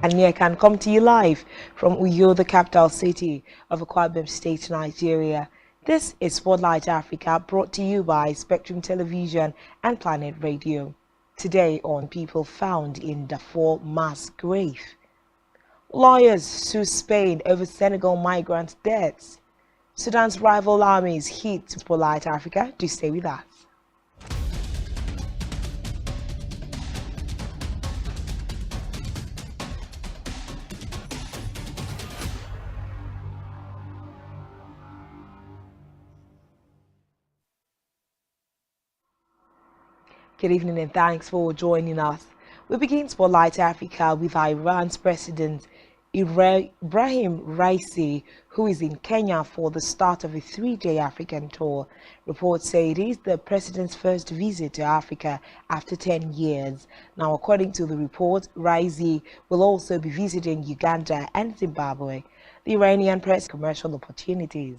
And here can come to you live from Uyo, the capital city of Akwa Ibom State, Nigeria. This is Spotlight Africa, brought to you by Spectrum Television and Planet Radio. Today on People Found in Darfur Mass Grave. Lawyers sue Spain over Senegal migrant deaths. Sudan's rival armies hit Spotlight Africa. Do stay with us. Good evening and thanks for joining us. We begin Spotlight Africa with Iran's President Ibrahim Raisi, who is in Kenya for the start of a three-day African tour. Reports say it is the president's first visit to Africa after 10 years. Now, according to the report, Raisi will also be visiting Uganda and Zimbabwe. The Iranian press commercial opportunities.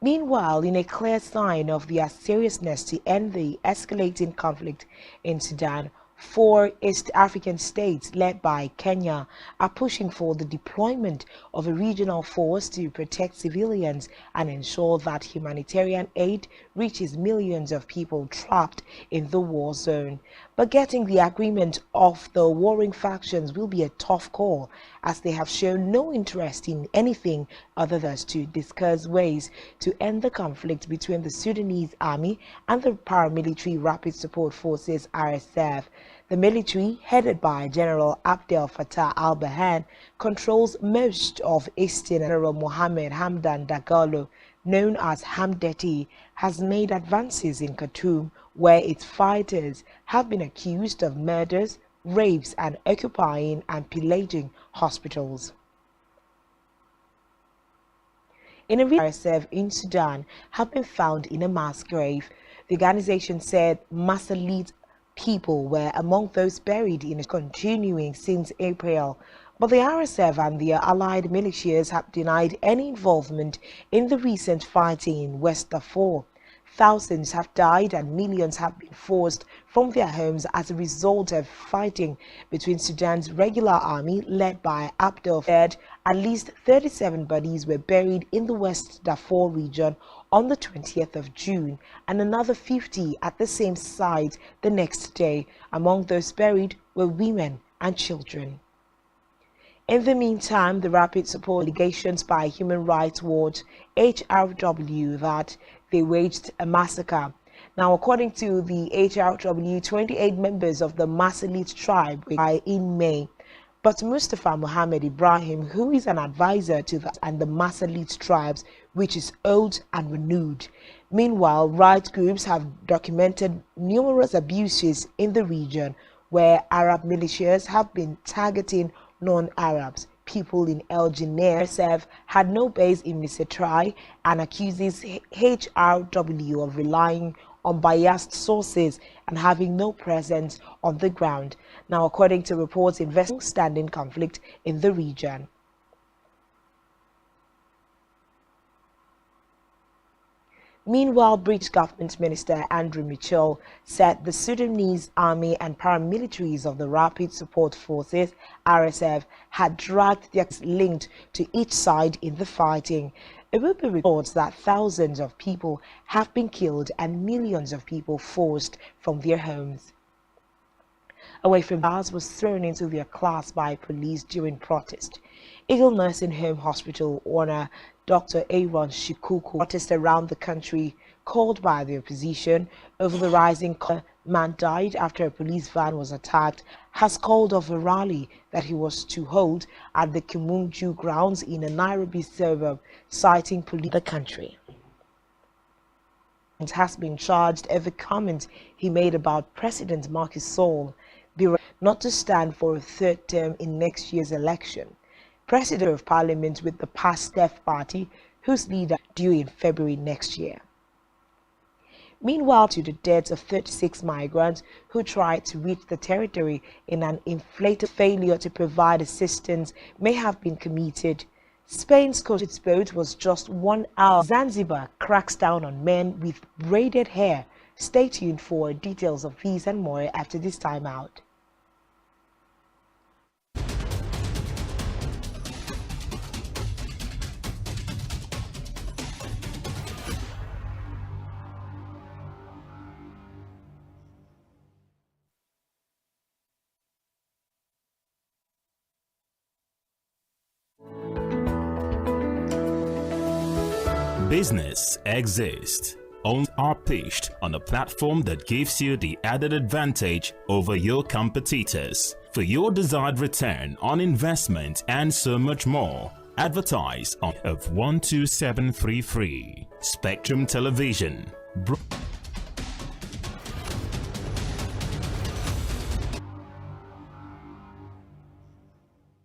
Meanwhile, in a clear sign of their seriousness to end the escalating conflict in Sudan, 4 East African states led by Kenya are pushing for the deployment of a regional force to protect civilians and ensure that humanitarian aid reaches millions of people trapped in the war zone. But getting the agreement of the warring factions will be a tough call, as they have shown no interest in anything other than to discuss ways to end the conflict between the Sudanese army and the paramilitary Rapid Support Forces RSF. The military, headed by General Abdel Fattah al-Burhan, controls most of eastern. General Mohammed Hamdan Dagalo, known as Hamdeti, has made advances in Khartoum, where its fighters have been accused of murders, rapes, and occupying and pillaging hospitals. In a RSF in Sudan have been found in a mass grave. The organization said Masalit people were among those buried in it, continuing since April. But the RSF and their allied militias have denied any involvement in the recent fighting in West Darfur. Thousands have died and millions have been forced from their homes as a result of fighting between Sudan's regular army led by Abdel Fattah. At least 37 bodies were buried in the West Darfur region on the 20th of June and another 50 at the same site the next day. Among those buried were women and children. In the meantime, the Rapid Support allegations by Human Rights Watch HRW that they waged a massacre. Now, according to the HRW, 28 members of the Masalit tribe were in May. But Mustafa Muhammad Ibrahim, who is an advisor to that and the Masalit tribes, which is old and renewed. Meanwhile, rights groups have documented numerous abuses in the region where Arab militias have been targeting non-Arabs. People in El Geneir RSF had no base in Missetrai and accuses HRW of relying on biased sources and having no presence on the ground. Now, according to reports, investigating standing conflict in the region. Meanwhile, British Government Minister Andrew Mitchell said the Sudanese army and paramilitaries of the Rapid Support Forces RSF had dragged their linked to each side in the fighting. It will be reports that thousands of people have been killed and millions of people forced from their homes. Away from bars was thrown into their class by police during protest. Eagle Nursing Home Hospital owner Dr. Aaron Shikuku protest around the country called by the opposition over the rising man died after a police van was attacked, has called off a rally that he was to hold at the Kimunju grounds in a Nairobi suburb, citing police in the country. And has been charged over comments he made about President Macky Sall not to stand for a third term in next year's election. President of Parliament with the PASTEF party, whose leader due in February next year. Meanwhile, to the deaths of 36 migrants who tried to reach the territory in an inflated failure to provide assistance may have been committed. Spain's coastal boat was just 1 hour. Zanzibar cracks down on men with braided hair. Stay tuned for details of these and more after this time out. business exists. Owns are pitched on a platform that gives you the added advantage over your competitors. For your desired return on investment and so much more, advertise on of 12733 Spectrum Television.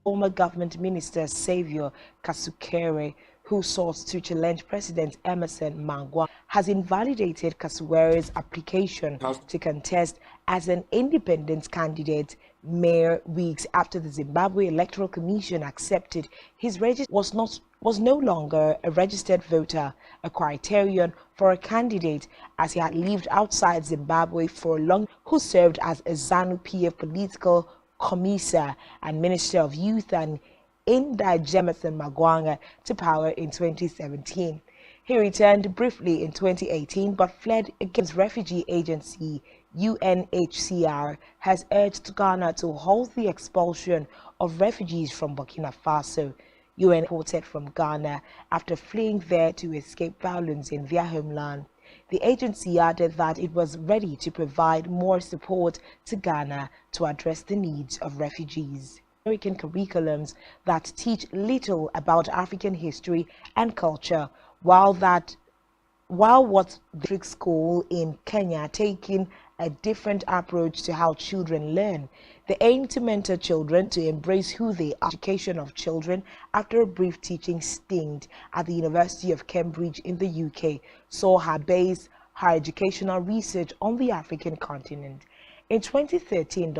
Former government minister Saviour Kasukere, who sought to challenge President Emerson Mnangagwa, has invalidated Kasuwere's application to contest as an independent candidate mere weeks after the Zimbabwe Electoral Commission accepted his register was no longer a registered voter, a criterion for a candidate, as he had lived outside Zimbabwe for a long time, who served as a ZANU-PF political commissar and Minister of Youth and Indigenous Emerson Mnangagwa to power in 2017. He returned briefly in 2018 but fled against refugee agency UNHCR has urged Ghana to halt the expulsion of refugees from Burkina Faso. UN reported from Ghana after fleeing there to escape violence in their homeland. The agency added that it was ready to provide more support to Ghana to address the needs of refugees. American curriculums that teach little about African history and culture, while what the school in Kenya taking a different approach to how children learn. They aim to mentor children to embrace who they are. Education of children, after a brief teaching stint at the University of Cambridge in the UK, saw her base her educational research on the African continent. In 2013,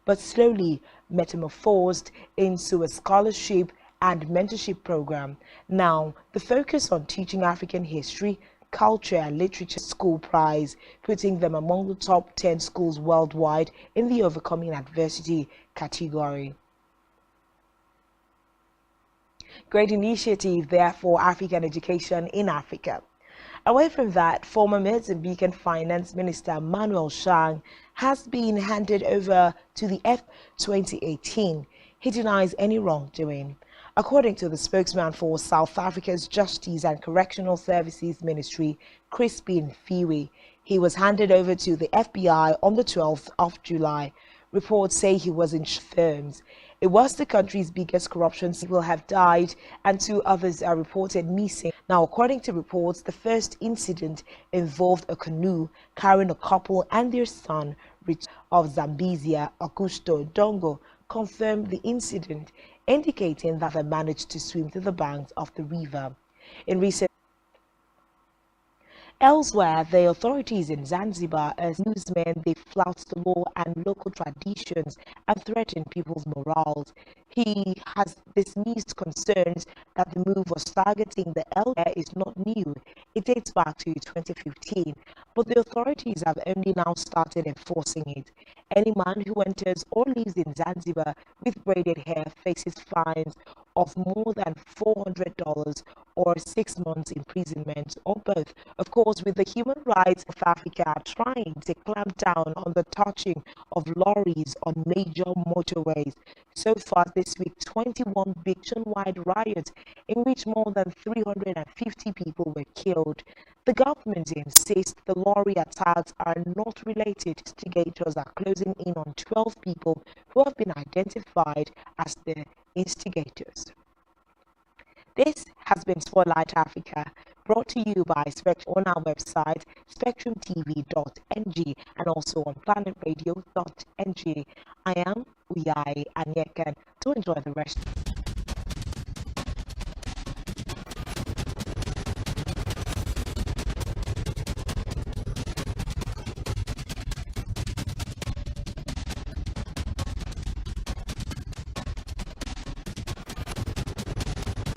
but slowly metamorphosed into a scholarship and mentorship program. Now, the focus on teaching African history, culture and literature school prize, putting them among the top 10 schools worldwide in the overcoming adversity category. Great initiative there for African education in Africa. Away from that, former Mozambican Finance Minister Manuel Shang has been handed over to the 2018. He denies any wrongdoing. According to the spokesman for South Africa's Justice and Correctional Services Ministry, Crispin Fiwe, he was handed over to the FBI on the 12th of July. Reports say he was in firms. It was the country's biggest corruption. People have died and 2 others are reported missing. Now, according to reports, the first incident involved a canoe carrying a couple and their son of Zambezia, Augusto Dongo, confirmed the incident, indicating that they managed to swim to the banks of the river. Elsewhere, the authorities in Zanzibar accuse men they flout the law and local traditions and threaten people's morals. He has dismissed concerns that the move was targeting the elder is not new. It dates back to 2015, but the authorities have only now started enforcing it. Any man who enters or lives in Zanzibar with braided hair faces fines of more than $400 or 6 months imprisonment or both. Of course, with the human rights of Africa trying to clamp down on the touching of lorries on major motorways. So far this week, 21 nationwide riots in which more than 350 people were killed. The government insists the lorry attacks are not related. Investigators are closing in on 12 people who have been identified as the instigators. This has been Spotlight Africa, brought to you by Spectrum on our website, spectrumtv.ng, and also on planetradio.ng. I am Uyai Anyekan. Do enjoy the rest.